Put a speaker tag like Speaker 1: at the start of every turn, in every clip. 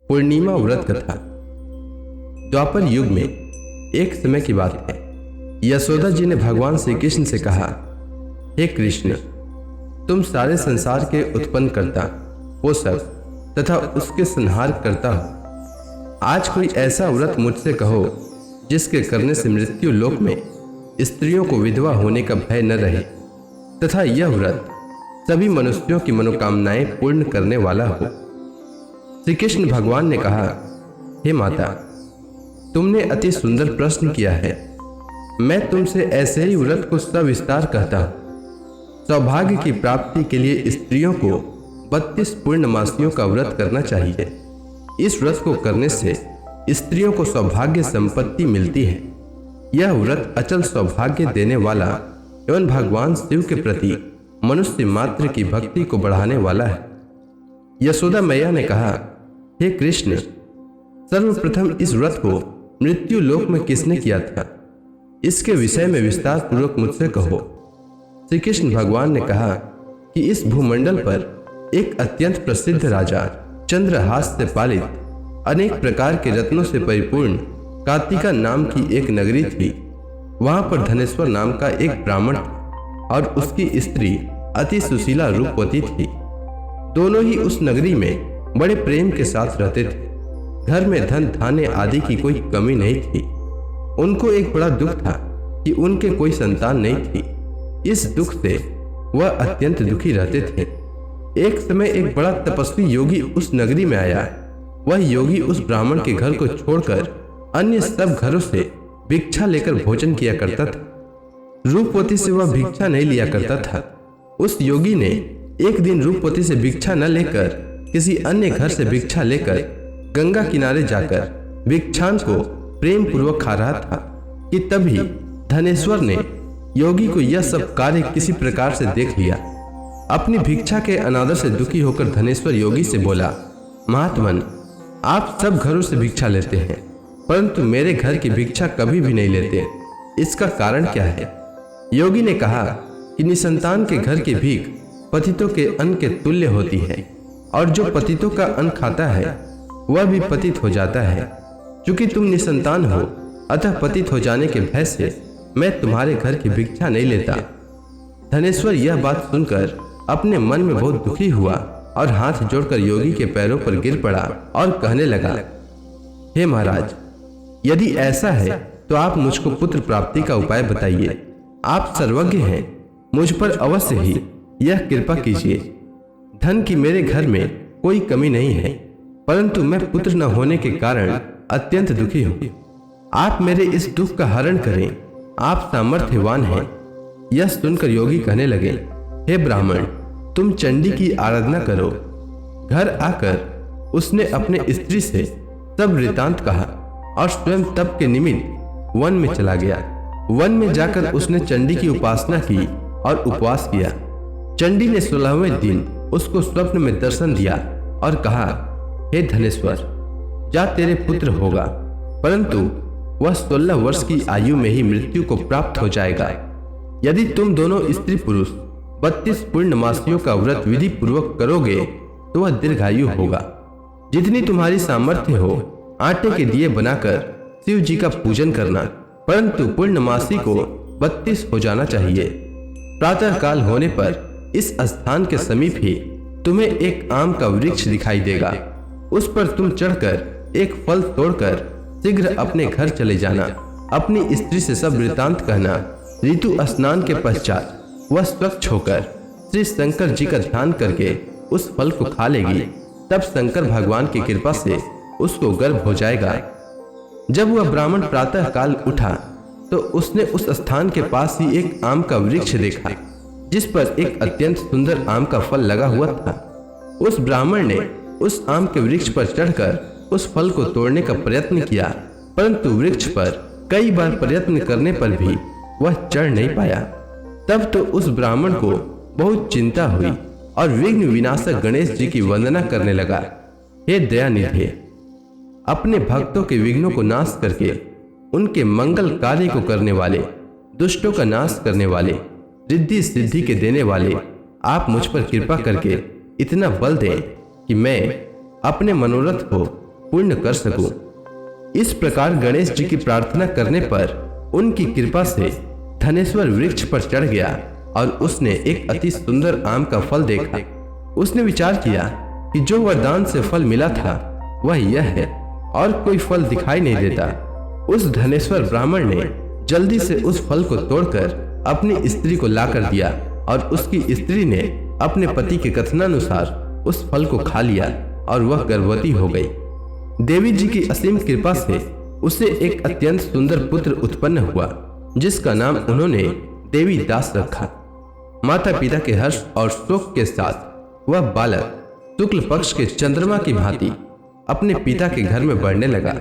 Speaker 1: पूर्णिमा व्रत कथा। द्वापर युग में एक समय की बात है, यशोदा जी ने भगवान श्री कृष्ण से कहा, हे कृष्ण, तुम सारे संसार के उत्पन्न करता, पोषक तथा उसके संहार करता हो। आज कोई ऐसा व्रत मुझसे कहो जिसके करने से मृत्यु लोक में स्त्रियों को विधवा होने का भय न रहे तथा यह व्रत सभी मनुष्यों की मनोकामनाएं पूर्ण करने वाला हो। श्री कृष्ण भगवान ने कहा, हे माता, तुमने अति सुंदर प्रश्न किया है। मैं तुमसे ऐसे ही व्रत को सविस्तार कहता हूँ। सौभाग्य की प्राप्ति के लिए स्त्रियों को 32 पूर्णमासियों का व्रत करना चाहिए। इस व्रत को करने से स्त्रियों को सौभाग्य संपत्ति मिलती है। यह व्रत अचल सौभाग्य देने वाला एवं भगवान शिव के प्रति मनुष्य मात्र की भक्ति को बढ़ाने वाला है। यशोदा मैया ने कहा, हे कृष्ण, सर्वप्रथम इस व्रत को मृत्यु लोक में किसने किया था? इसके विषय में विस्तार पूर्वक मुझसे कहो। श्री कृष्ण भगवान ने कहा कि इस भूमंडल पर एक अत्यंत प्रसिद्ध राजा चंद्रहास से पालित अनेक प्रकार के रत्नों से परिपूर्ण कार्तिका नाम की एक नगरी थी। वहां पर धनेश्वर नाम का एक ब्राह्मण था और उसकी स्त्री अति सुशीला रूपवती थी। दोनों ही उस नगरी में बड़े प्रेम के साथ रहते थे। घर में धन धान्य आदि की कोई कमी नहीं थी। उनको एक बड़ा दुख था कि उनके कोई संतान नहीं थी। इस दुख से वह अत्यंत दुखी रहते थे। एक समय एक बड़ा तपस्वी योगी उस नगरी में आया। वह योगी उस ब्राह्मण के घर को छोड़कर अन्य सब घरों से भिक्षा लेकर भोजन किया करता था। रूपवती से वह भिक्षा नहीं लिया करता था। उस योगी ने एक दिन रूपवती से भिक्षा न लेकर किसी अन्य घर से भिक्षा लेकर गंगा किनारे जाकर भिक्षान को प्रेम पूर्वक खा रहा था कि तभी धनेश्वर ने योगी को यह सब कार्य किसी प्रकार से देख लिया। अपनी भिक्षा के अनादर से दुखी होकर धनेश्वर योगी से बोला, महात्मन, आप सब घरों से भिक्षा लेते हैं परंतु मेरे घर की भिक्षा कभी भी नहीं लेते। इसका कारण क्या है? योगी ने कहा कि निसंतान के घर की भीख पतितों के अन्न के तुल्य होती है और जो पतितों का अन्न खाता है वह भी पतित हो जाता है। चूंकि तुम निसंतान हो अतः पतित हो जाने के भय से मैं तुम्हारे घर की भिक्षा नहीं लेता। धनेश्वर यह बात सुनकर अपने मन में बहुत दुखी हुआ और हाथ जोड़कर योगी के पैरों पर गिर पड़ा और कहने लगा, हे महाराज, यदि ऐसा है तो आप मुझको पुत्र प्राप्ति का उपाय बताइए। आप सर्वज्ञ हैं, मुझ पर अवश्य ही यह कृपा कीजिए। धन की मेरे घर में कोई कमी नहीं है परंतु मैं पुत्र न होने के कारण अत्यंत दुखी हूँ। आप मेरे इस दुख का हरण करें, आप सामर्थ्यवान हैं। यह सुनकर योगी कहने लगे, हे ब्राह्मण, तुम चंडी की आराधना करो। घर आकर उसने अपने स्त्री से सब वृतांत कहा और स्वयं तप के निमित्त वन में चला गया। वन में जाकर उसने चंडी की उपासना की और उपवास किया। चंडी ने 16वें दिन उसको स्वप्न में दर्शन दिया और कहा, हे धनेश्वर, जा तेरे पुत्र होगा परंतु वह 16 वर्ष की आयु में ही मृत्यु को प्राप्त हो जाएगा। यदि तुम दोनों स्त्री पुरुष 32 पूर्णमासियों का व्रत विधि पूर्वक करोगे तो वह दीर्घायु होगा। जितनी तुम्हारी सामर्थ्य हो आटे के दिए बनाकर शिव जी का पूजन करना, परंतु पूर्णमासी को 32 हो जाना चाहिए। प्रातः काल होने पर इस स्थान के समीप ही तुम्हें एक आम का वृक्ष दिखाई देगा। उस पर तुम चढ़कर एक फल तोड़कर शीघ्र अपने घर चले जाना। अपनी स्त्री से सब वृतांत कहना। ऋतु स्नान के पश्चात वह स्वच्छ होकर श्री शंकर जी का ध्यान करके उस फल को खा लेगी। तब शंकर भगवान की कृपा से उसको गर्भ हो जाएगा। जब वह ब्राह्मण प्रातः काल उठा तो उसने उस स्थान के पास ही एक आम का वृक्ष देखा जिस पर एक अत्यंत सुंदर आम का फल लगा हुआ था। उस ब्राह्मण ने उस आम के वृक्ष पर चढ़कर उस फल को तोड़ने का प्रयत्न किया परंतु वृक्ष पर कई बार प्रयत्न करने पर भी वह चढ़ नहीं पाया। तब तो उस ब्राह्मण को बहुत चिंता हुई और विघ्न विनाशक गणेश जी की वंदना करने लगा। हे दयानिधि, अपने भक्तों के विघ्नों को नाश करके उनके मंगल कार्य को करने वाले, दुष्टों का नाश करने वाले, रिद्धि सिद्धि के देने वाले, आप मुझ पर कृपा करके इतना बल दें कि मैं अपने मनोरथ को पूर्ण कर सकूं। इस प्रकार गणेश जी की प्रार्थना करने पर उनकी कृपा से धनेश्वर वृक्ष पर चढ़ गया और उसने एक अति सुंदर आम का फल देखा। उसने विचार किया कि जो वरदान से फल मिला था वह यह है और कोई फल दिखाई नहीं देता। उस धनेश्वर ब्राह्मण ने जल्दी से उस फल को तोड़कर अपनी स्त्री को लाकर दिया और उसकी स्त्री ने अपने पति के कथनानुसार उस फल को खा लिया और वह गर्भवती हो गई। देवी जी की असीम कृपा से उसे एक अत्यंत सुंदर पुत्र उत्पन्न हुआ जिसका नाम उन्होंने देवी दास रखा। माता पिता के हर्ष और शोक के साथ वह बालक शुक्ल पक्ष के चंद्रमा की भांति अपने पिता के घर में बढ़ने लगा।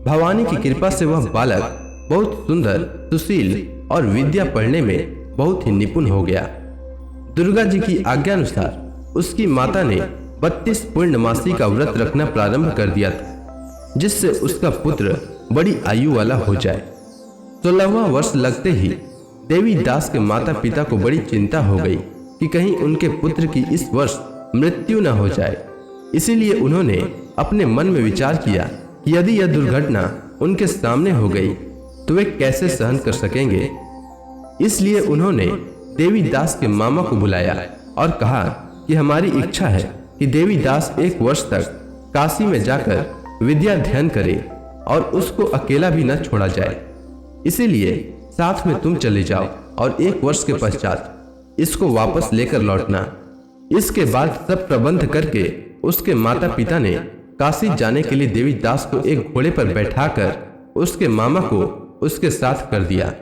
Speaker 1: भवानी की कृपा से वह बालक बहुत सुंदर, सुशील और विद्या पढ़ने में बहुत ही निपुण हो गया। दुर्गा जी की आज्ञा अनुसार उसकी माता ने 32 पूर्णमासी का व्रत रखना प्रारंभ कर दिया था जिससे उसका पुत्र बड़ी आयु वाला हो जाए। 16वां वर्ष लगते ही देवी दास के माता पिता को बड़ी चिंता हो गई कि कहीं उनके पुत्र की इस वर्ष मृत्यु न हो जाए। इसीलिए उन्होंने अपने मन में विचार किया कि यदि यह दुर्घटना उनके सामने हो गई तो वे कैसे सहन कर सकेंगे। इसलिए उन्होंने देवी दास के मामा को बुलाया और कहा कि हमारी इच्छा है कि देवी दास 1 वर्ष तक काशी में जाकर विद्या अध्ययन करे और उसको अकेला भी न छोड़ा जाए। इसीलिए साथ में तुम चले जाओ और 1 वर्ष के पश्चात इसको वापस लेकर लौटना। इसके बाद सब प्रबंध करके उसके माता पिता ने काशी जाने के लिए देवी दास को एक घोड़े पर बैठाकर उसके मामा को उसके साथ कर दिया।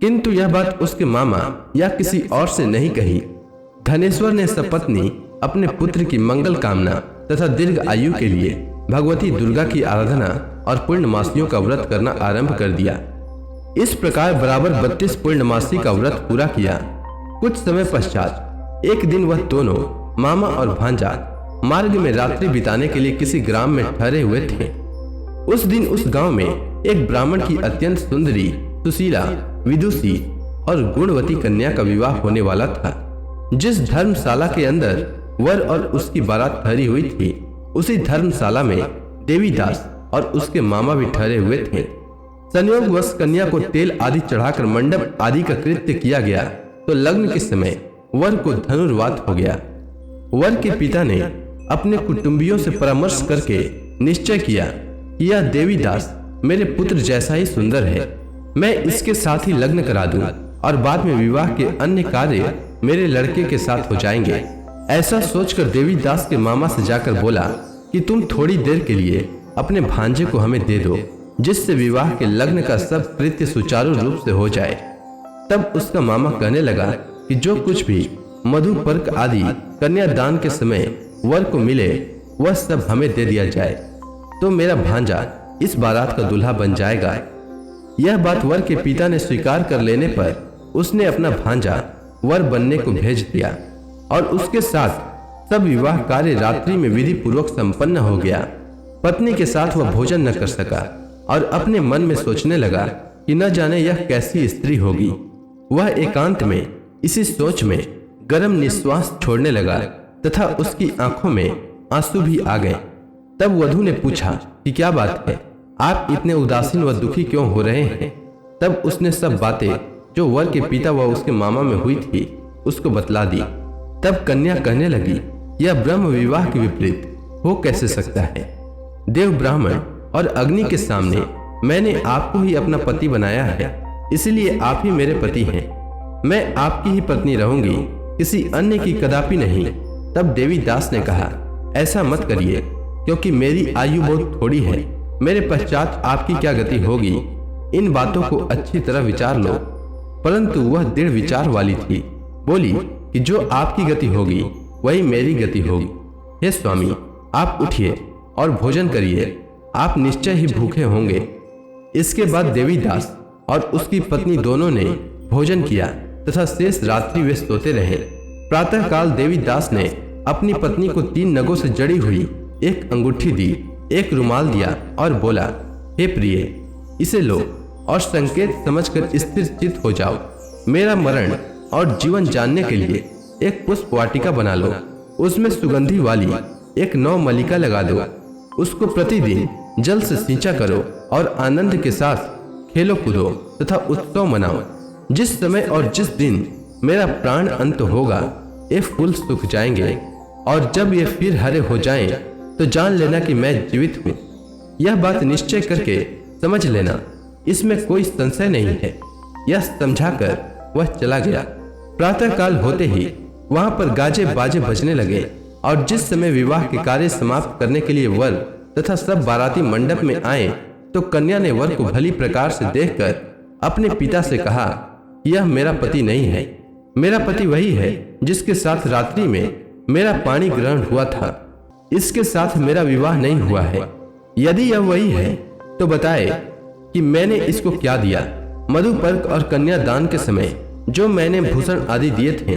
Speaker 1: किंतु यह बात उसके मामा या किसी और से नहीं कही। धनेश्वर ने सपत्नी अपने पुत्र की मंगल कामना तथा दीर्घ आयु के लिए भगवती दुर्गा की आराधना और पूर्णमासियों का व्रत करना आरंभ कर दिया। इस प्रकार बराबर 32 पूर्णमासी का व्रत पूरा किया। कुछ समय पश्चात एक दिन वह दोनों मामा और भांजा मार्ग में रात्रि बिताने के लिए किसी ग्राम में ठहरे हुए थे। उस दिन उस गांव में एक ब्राह्मण की अत्यंत सुंदरी, सुशीला, विदुषी और गुणवती कन्या का विवाह होने वाला था। जिस धर्मशाला के अंदर वर और उसकी बारात ठहरी हुई थी उसी धर्मशाला में देवी दास और उसके मामा भी ठहरे हुए थे। संयोगवश कन्या को तेल आदि चढ़ाकर मंडप आदि का कृत्य किया गया तो लग्न के समय वर को धनुर्वात हो गया। वर के पिता ने अपने कुटुंबियों से परामर्श करके निश्चय किया कि यह देवी दास मेरे पुत्र जैसा ही सुंदर है, मैं इसके साथ ही लग्न करा दूं और बाद में विवाह के अन्य कार्य मेरे लड़के के साथ हो जाएंगे। ऐसा सोचकर देवी दास के मामा से जाकर बोला कि तुम थोड़ी देर के लिए अपने भांजे को हमें दे दो जिससे विवाह के लग्न का सब कृत्य सुचारू रूप से हो जाए। तब उसका मामा कहने लगा कि जो कुछ भी मधु पर्क आदि कन्यादान के समय वर को मिले वह सब हमें दे दिया जाए तो मेरा भांजा इस बारात का दूल्हा बन जाएगा। यह बात वर के पिता ने स्वीकार कर लेने पर उसने अपना भांजा वर बनने को भेज दिया और उसके साथ सब विवाह कार्य रात्रि में विधि पूर्वक संपन्न हो गया। पत्नी के साथ वह भोजन न कर सका और अपने मन में सोचने लगा कि न जाने यह कैसी स्त्री होगी। वह एकांत में इसी सोच में गर्म निश्वास छोड़ने लगा तथा उसकी आंखों में आंसू भी आ गए। तब वधू ने पूछा कि क्या बात है, आप इतने उदासीन व दुखी क्यों हो रहे हैं। तब उसने सब बातें जो वर के पिता व उसके मामा में हुई थी उसको बतला दी। तब कन्या कहने लगी, यह ब्रह्म विवाह के विपरीत हो कैसे सकता है। देव, ब्राह्मण और अग्नि के सामने मैंने आपको ही अपना पति बनाया है, इसलिए आप ही मेरे पति हैं। मैं आपकी ही पत्नी रहूंगी, किसी अन्य की कदापि नहीं। तब देवी दास ने कहा, ऐसा मत करिए क्योंकि मेरी आयु बहुत थोड़ी है, मेरे पश्चात आपकी क्या गति होगी, इन बातों को अच्छी तरह विचार लो। परंतु वह दृढ़ विचार वाली थी, बोली कि जो आपकी गति होगी वही मेरी गति होगी। हे स्वामी, आप उठिए और भोजन करिए, आप निश्चय ही भूखे होंगे। इसके बाद देवी दास और उसकी पत्नी दोनों ने भोजन किया तथा शेष रात्रि वे सोते रहे। प्रातः काल देवी दास ने अपनी पत्नी को 3 नगों से जड़ी हुई एक अंगूठी दी, एक रुमाल दिया और बोला, हे प्रिय, इसे लो और संकेत समझकर स्थिर चित्त हो जाओ। मेरा मरण और जीवन जानने के लिए एक पुष्प वाटिका बना लो, उसमें सुगंधी वाली एक 9 मल्लिका लगा दो। उसको प्रतिदिन जल से सींचा करो और आनंद के साथ खेलो कूदो तथा उत्सव मनाओ। जिस समय और जिस दिन मेरा प्राण अंत होगा, ये फूल सूख जाएंगे, और जब ये फिर हरे हो जाएं, तो जान लेना कि मैं जीवित हूँ। यह बात निश्चय करके समझ लेना, इसमें कोई संशय नहीं है। यह समझाकर वह चला गया। प्रातः काल होते ही वहां पर गाजे बाजे बजने लगे, और जिस समय विवाह के कार्य समाप्त करने के लिए वर तथा सब बाराती मंडप में आए, तो कन्या ने वर को भली प्रकार से देखकर अपने पिता से कहा, यह मेरा पति नहीं है। मेरा पति वही है जिसके साथ रात्रि में मेरा पानी ग्रहण हुआ था। इसके साथ मेरा विवाह नहीं हुआ है। यदि यह वही है तो बताए कि मैंने इसको क्या दिया। मधुपर्क और कन्यादान के समय जो मैंने भूषण आदि दिए थे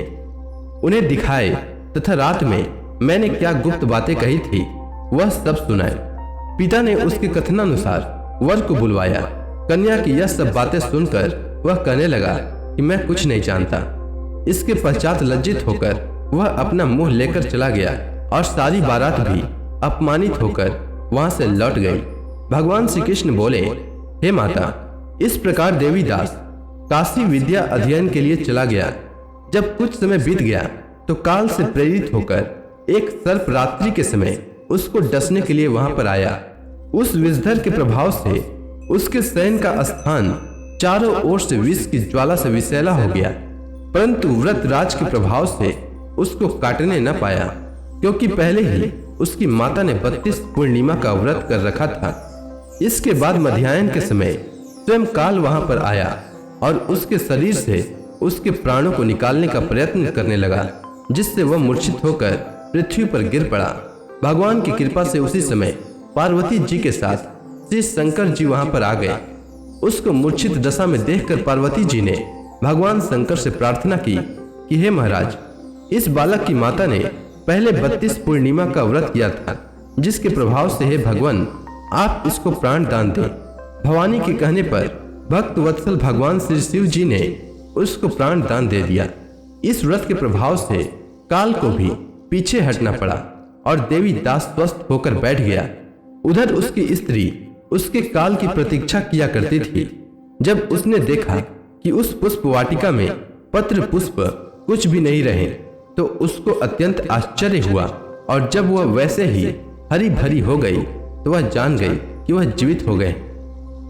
Speaker 1: उन्हें दिखाए, तथा रात में मैंने क्या गुप्त बातें कही थी वह सब सुनाए। पिता ने उसके कथनानुसार वर को बुलवाया। कन्या की यह सब बातें सुनकर वह कहने लगा कि मैं कुछ नहीं जानता। इसके पश्चात लज्जित होकर वह अपना मुंह लेकर चला गया, और सारी बारात भी अपमानित होकर वहां से लौट गई। भगवान श्री कृष्ण बोले, हे माता, इस प्रकार देवीदास काशी विद्या अध्ययन के लिए चला गया। जब कुछ समय बीत गया तो काल से प्रेरित होकर एक सर्प रात्रि के समय उसको डसने के लिए वहां पर आया। उस विषधर के प्रभाव से उसके शयन का स्थान चारों ओर से विष की ज्वाला से विषैला हो गया, परंतु व्रत राज के प्रभाव से उसको काटने न पाया, क्योंकि पहले ही उसकी माता ने 32 पूर्णिमा का व्रत कर रखा था। इसके बाद मध्याह्न के समय स्वयं काल वहां पर आया और उसके शरीर से उसके प्राणों को निकालने का प्रयत्न करने लगा, जिससे वह मूर्छित होकर पृथ्वी पर गिर पड़ा। भगवान की कृपा से उसी समय पार्वती जी के साथ श्री शंकर जी वहां पर आ गए। उसको मूर्छित दशा में देखकर पार्वती जी ने भगवान शंकर से प्रार्थना की कि हे महाराज, इस बालक की माता ने पहले 32 पूर्णिमा का व्रत किया था, जिसके प्रभाव से हे भगवान आप इसको प्राण दान दें। भवानी के कहने पर भक्त वत्सल भगवान श्री शिव जी ने उसको प्राण दान दे दिया। इस व्रत के प्रभाव से काल को भी पीछे हटना पड़ा और देवी दास स्वस्थ होकर बैठ गया। उधर उसकी स्त्री उसके काल की प्रतीक्षा किया करती थी। जब उसने देखा कि उस पुष्प वाटिका में पत्र पुष्प कुछ भी नहीं रहे, तो उसको अत्यंत आश्चर्य हुआ, और जब वह वैसे ही हरी भरी हो गई तो वह जान गई कि वह जीवित हो गए।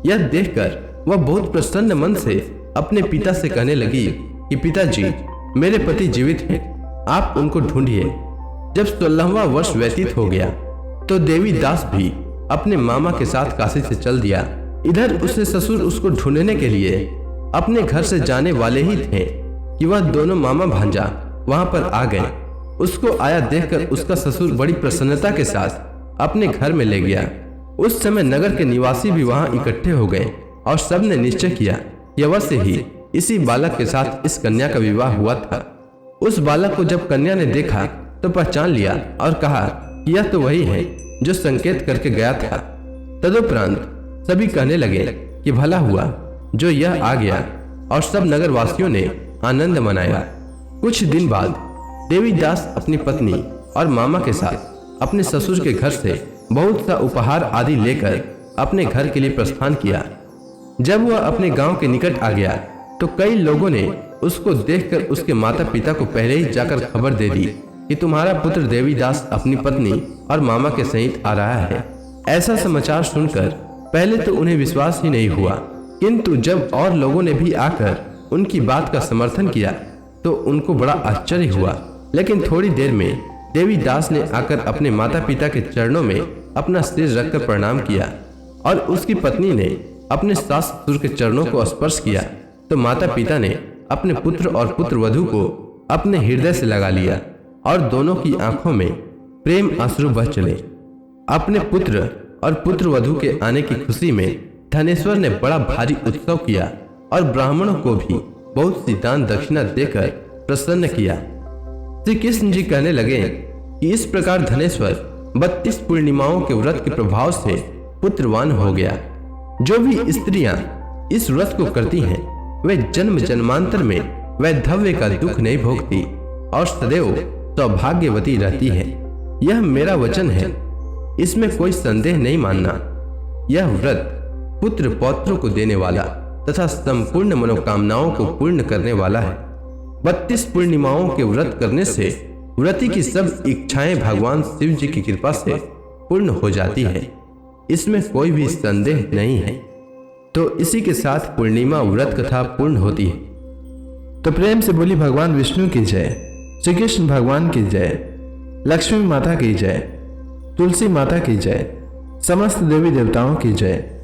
Speaker 1: यह देखकर वह बहुत प्रसन्न मन से अपने पिता से कहने लगी कि पिताजी, मेरे पति जीवित हैं, आप उनको ढूंढिए। जब 16वां वर्ष व्यतीत हो गया तो देवी दास भी अपने मामा के साथ काशी से चल दिया। इधर उसके ससुर उसको ढूंढने के लिए अपने घर से जाने वाले ही थे कि वह दोनों मामा भांजा वहां पर आ गए। उसको आया देखकर उसका ससुर बड़ी प्रसन्नता के साथ अपने घर में ले गया। उस समय नगर के निवासी भी वहां इकट्ठे हो गए और सबने निश्चय किया कि अवश्य ही इसी बालक के साथ इस कन्या का विवाह हुआ था। उस बालक को जब कन्या ने देखा तो पहचान लिया और कहा कि यह तो वही है जो संकेत करके गया था। तदुपरांत सभी कहने लगे कि भला हुआ जो यह आ गया, और सब नगरवासियों ने आनंद मनाया। कुछ दिन बाद देवीदास अपनी पत्नी और मामा के साथ अपने ससुर के घर से बहुत सा उपहार आदि लेकर अपने घर के लिए प्रस्थान किया। जब वह अपने गांव के निकट आ गया तो कई लोगों ने उसको देखकर उसके माता पिता को पहले ही जाकर खबर दे दी कि तुम्हारा पुत्र देवीदास अपनी पत्नी और मामा के सहित आ रहा है। ऐसा समाचार सुनकर पहले तो उन्हें विश्वास ही नहीं हुआ, किंतु जब और लोगों ने भी आकर उनकी बात का समर्थन किया तो उनको बड़ा आश्चर्य हुआ। लेकिन थोड़ी देर में देवीदास ने आकर अपने माता पिता के चरणों में अपना सिर रखकर प्रणाम किया, और उसकी पत्नी ने अपने सास ससुर के चरणों को स्पर्श किया तो माता पिता ने अपने पुत्र और पुत्र वधू को अपने हृदय से लगा लिया, और दोनों की आंखों में प्रेम आंसू बह चले। अपने पुत्र और पुत्र वधू के आने की खुशी में धनेश्वर ने बड़ा भारी उत्सव किया और ब्राह्मणों को भी बहुत सी दान दक्षिणा देकर प्रसन्न किया। श्री कृष्ण जी कहने लगे कि इस प्रकार धनेश्वर 32 पूर्णिमाओं के व्रत के प्रभाव से पुत्रवान हो गया। जो भी स्त्रियां इस व्रत को करती हैं वे जन्म जन्मांतर में वैधव्य का दुख नहीं भोगती और सदैव सौभाग्यवती रहती है। यह मेरा वचन है। इसमें कोई संदेह नहीं मानना। यह व्रत पुत्र पौत्रों को देने वाला तथा संपूर्ण मनोकामनाओं को पूर्ण करने वाला है। 32 पूर्णिमाओं के व्रत करने से व्रती की सब इच्छाएं भगवान शिव जी की कृपा से पूर्ण हो जाती है, इसमें कोई भी संदेह नहीं है। तो इसी के साथ पूर्णिमा व्रत कथा पूर्ण होती है।
Speaker 2: तो प्रेम से बोली भगवान विष्णु की जय, श्री कृष्ण भगवान की जय, लक्ष्मी माता की जय, तुलसी माता की जय, समस्त देवी देवताओं की जय।